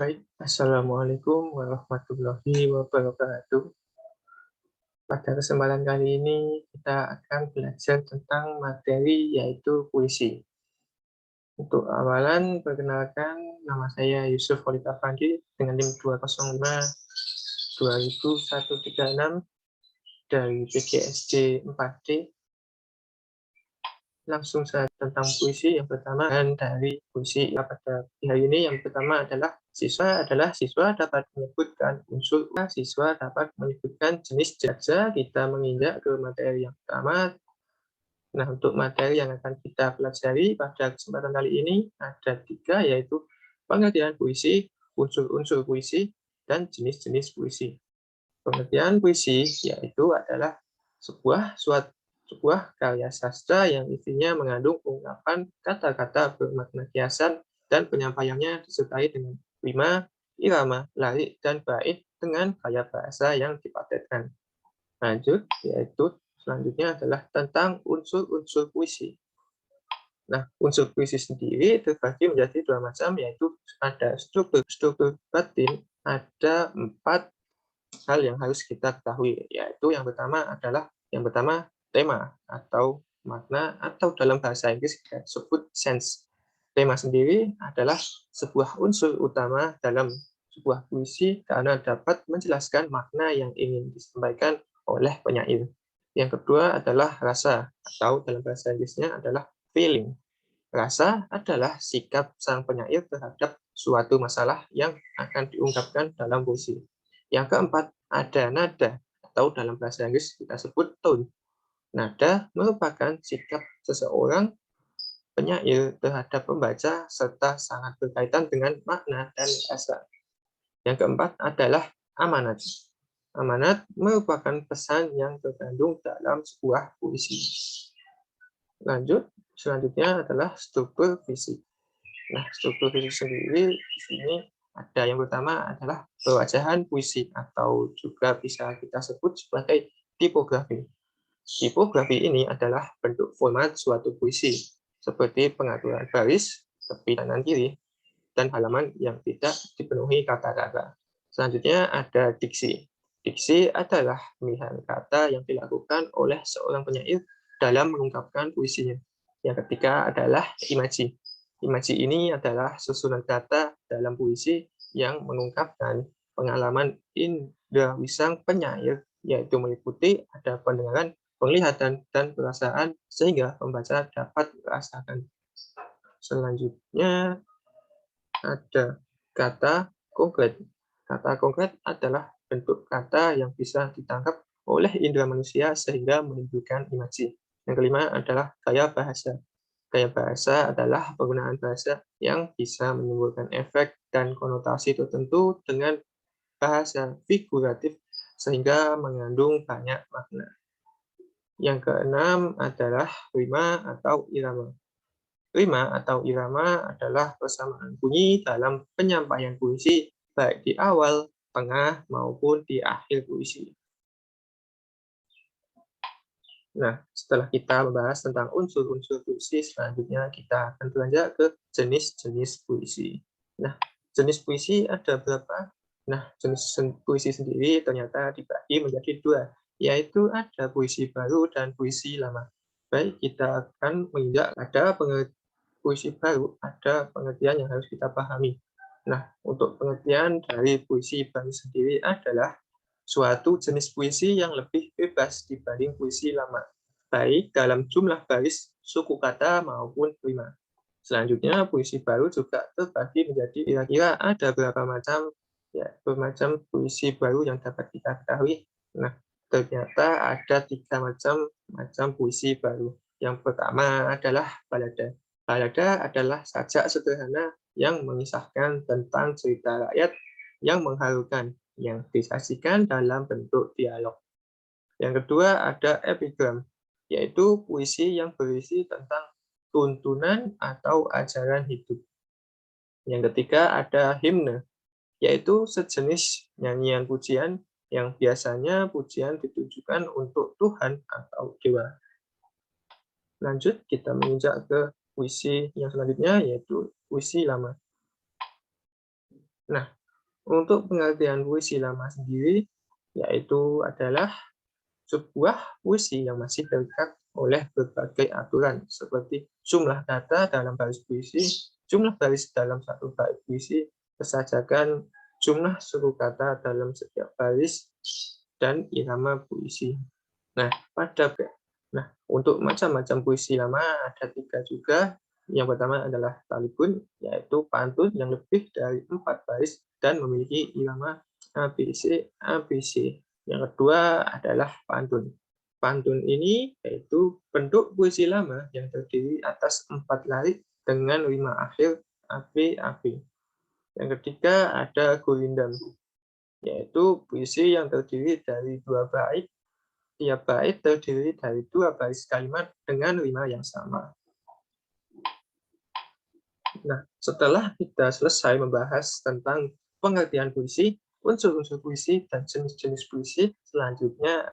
Baik, Assalamualaikum warahmatullahi wabarakatuh. Pada kesempatan kali ini kita akan belajar tentang materi yaitu puisi. Untuk awalan, perkenalkan nama saya Yusuf Khalid Afandi dengan NIM 205 20136 dari PGSD 4D. Langsung saja tentang puisi. Yang pertama dan dari puisi pada hari ini, yang pertama adalah siswa dapat menyebutkan unsur, siswa dapat menyebutkan jenis jasa. Kita menginjak ke materi yang pertama. Nah, untuk materi yang akan kita pelajari pada kesempatan kali ini ada 3, yaitu pengertian puisi, unsur-unsur puisi, dan jenis-jenis puisi. Pengertian puisi yaitu adalah sebuah karya sastra yang isinya mengandung ungkapan, kata-kata bermakna kiasan, dan penyampaiannya disertai dengan rima, irama, larik, dan bait dengan gaya bahasa yang dipatenkan. Lanjut, yaitu selanjutnya adalah tentang unsur-unsur puisi. Nah, unsur puisi sendiri terbagi menjadi 2 macam, yaitu ada struktur batin, ada 4 hal yang harus kita ketahui, yaitu yang pertama tema atau makna, atau dalam bahasa Inggris kita sebut sense. Tema sendiri adalah sebuah unsur utama dalam sebuah puisi karena dapat menjelaskan makna yang ingin disampaikan oleh penyair. Yang kedua adalah rasa, atau dalam bahasa Inggrisnya adalah feeling. Rasa adalah sikap sang penyair terhadap suatu masalah yang akan diungkapkan dalam puisi. Yang keempat, ada nada, atau dalam bahasa Inggris kita sebut tone. Nada merupakan sikap seseorang penyair terhadap pembaca serta sangat berkaitan dengan makna dan rasa. Yang keempat adalah amanat. Amanat merupakan pesan yang terkandung dalam sebuah puisi. Selanjutnya adalah struktur fisik. Nah, struktur fisik sendiri di sini ada yang pertama adalah pewajahan puisi, atau juga bisa kita sebut sebagai tipografi. Tipografi ini adalah bentuk format suatu puisi, seperti pengaturan baris, tepi kanan kiri, dan halaman yang tidak dipenuhi kata-kata. Selanjutnya ada diksi. Diksi adalah pemilihan kata yang dilakukan oleh seorang penyair dalam mengungkapkan puisinya. Yang ketiga adalah imaji. Imaji ini adalah susunan kata dalam puisi yang mengungkapkan pengalaman indera wisang penyair, yaitu meliputi ada pendengaran, penglihatan, dan perasaan, sehingga pembaca dapat merasakan. Selanjutnya ada kata konkret. Kata konkret adalah bentuk kata yang bisa ditangkap oleh indera manusia sehingga menimbulkan imaji. Yang kelima adalah gaya bahasa. Gaya bahasa adalah penggunaan bahasa yang bisa menimbulkan efek dan konotasi tertentu dengan bahasa figuratif sehingga mengandung banyak makna. Yang keenam adalah rima atau irama. Rima atau irama adalah persamaan bunyi dalam penyampaian puisi, baik di awal, tengah, maupun di akhir puisi. Nah, setelah kita membahas tentang unsur-unsur puisi, selanjutnya kita akan beranjak ke jenis-jenis puisi. Nah, jenis puisi ada berapa? Nah, jenis puisi sendiri ternyata dibagi menjadi 2, yaitu ada puisi baru dan puisi lama. Baik, kita akan menginjak pada puisi baru, ada pengertian yang harus kita pahami. Nah, untuk pengertian dari puisi baru sendiri adalah suatu jenis puisi yang lebih bebas dibanding puisi lama, baik dalam jumlah baris, suku kata, maupun rima. Selanjutnya, puisi baru juga terbagi menjadi kira-kira ada berapa macam, ya, bermacam puisi baru yang dapat kita ketahui. Nah, ternyata ada 3 macam puisi baru. Yang pertama adalah balada. Balada adalah sajak sederhana yang mengisahkan tentang cerita rakyat yang mengharukan, yang disajikan dalam bentuk dialog. Yang kedua ada epigram, yaitu puisi yang berisi tentang tuntunan atau ajaran hidup. Yang ketiga ada himne, yaitu sejenis nyanyian pujian yang biasanya pujian ditujukan untuk Tuhan atau dewa. Lanjut, kita menginjak ke puisi yang selanjutnya, yaitu puisi lama. Nah, untuk pengertian puisi lama sendiri, yaitu adalah sebuah puisi yang masih terikat oleh berbagai aturan, seperti jumlah kata dalam baris puisi, jumlah baris dalam satu bait puisi, kesajakan jumlah suku kata dalam setiap baris, dan irama puisi. Nah, untuk macam-macam puisi lama ada 3 juga. Yang pertama adalah talibun, yaitu pantun yang lebih dari 4 baris dan memiliki irama ABC, ABC. Yang kedua adalah pantun. Pantun ini yaitu bentuk puisi lama yang terdiri atas 4 larik dengan 5 akhir AB. Yang ketiga ada gurindam, yaitu puisi yang terdiri dari 2 bait. Tiap bait terdiri dari 2 baris kalimat dengan rima yang sama. Nah, setelah kita selesai membahas tentang pengertian puisi, unsur-unsur puisi, dan jenis-jenis puisi, selanjutnya,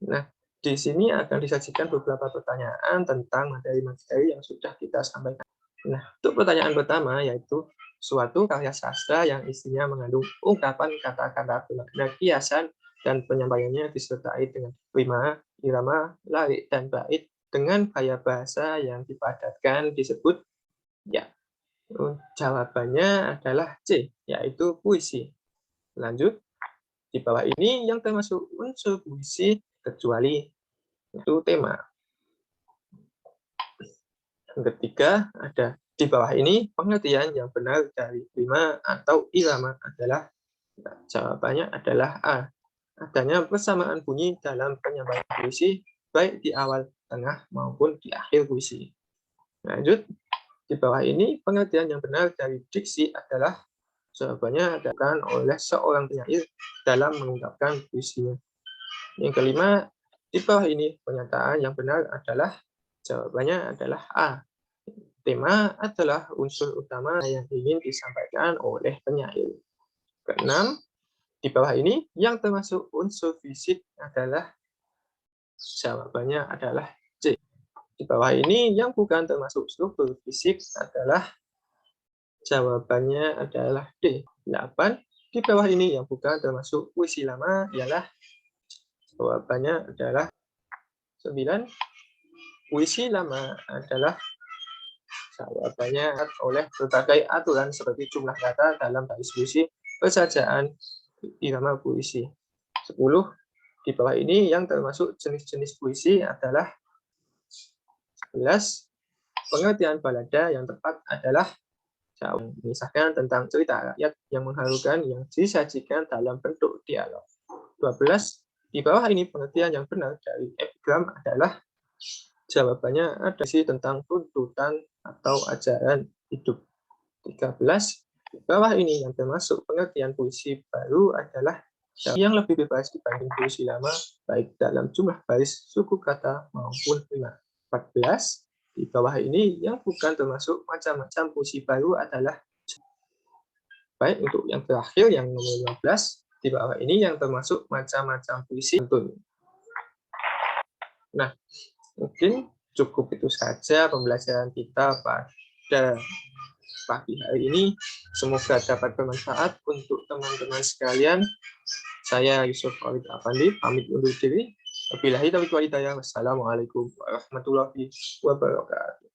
nah, di sini akan disajikan beberapa pertanyaan tentang materi-materi yang sudah kita sampaikan. Nah, untuk pertanyaan pertama yaitu suatu karya sastra yang isinya mengandung ungkapan kata-kata bermakna kiasan dan penyampaiannya disertai dengan rima, irama, larik, dan bait dengan gaya bahasa yang dipadatkan disebut ya. Jawabannya adalah C, yaitu puisi. Lanjut, di bawah ini yang termasuk unsur puisi kecuali itu tema. Yang ketiga ada di bawah ini pengertian yang benar dari rima atau irama adalah, jawabannya adalah A. Adanya persamaan bunyi dalam penyampaian puisi, baik di awal, tengah, maupun di akhir puisi. Lanjut, di bawah ini pengertian yang benar dari diksi adalah, jawabannya adalah oleh seorang penyair dalam mengungkapkan puisinya. Yang kelima, di bawah ini pernyataan yang benar adalah, jawabannya adalah A. Tema adalah unsur utama yang ingin disampaikan oleh penyair. Keenam, di bawah ini yang termasuk unsur fisik adalah, jawabannya adalah C. Di bawah ini yang bukan termasuk struktur fisik adalah, jawabannya adalah D. 8. Di bawah ini yang bukan termasuk puisi lama ialah, jawabannya adalah 9. Puisi lama adalah, jawabannya oleh berbagai aturan seperti jumlah kata dalam baris puisi, persajaan, irama puisi. 10. Di bawah ini yang termasuk jenis-jenis puisi adalah 11. Pengertian balada yang tepat adalah, mengisahkan tentang cerita rakyat yang mengharukan yang disajikan dalam bentuk dialog. 12. Di bawah ini pengertian yang benar dari epigram adalah, jawabannya ada sih tentang tuntutan atau ajaran hidup. 13. Di bawah ini yang termasuk pengertian puisi baru adalah yang lebih bebas dibanding puisi lama, baik dalam jumlah baris, suku kata, maupun rima. 14. Di bawah ini yang bukan termasuk macam-macam puisi baru adalah, baik untuk yang terakhir yang nomor 15, di bawah ini yang termasuk macam-macam puisi pantun. Nah, mungkin cukup itu saja pembelajaran kita pada pagi hari ini. Semoga dapat bermanfaat untuk teman-teman sekalian. Saya Yusuf Khalid Afandi, pamit undur diri. Wabillahi taufiq wal hidayah. Wassalamualaikum warahmatullahi wabarakatuh.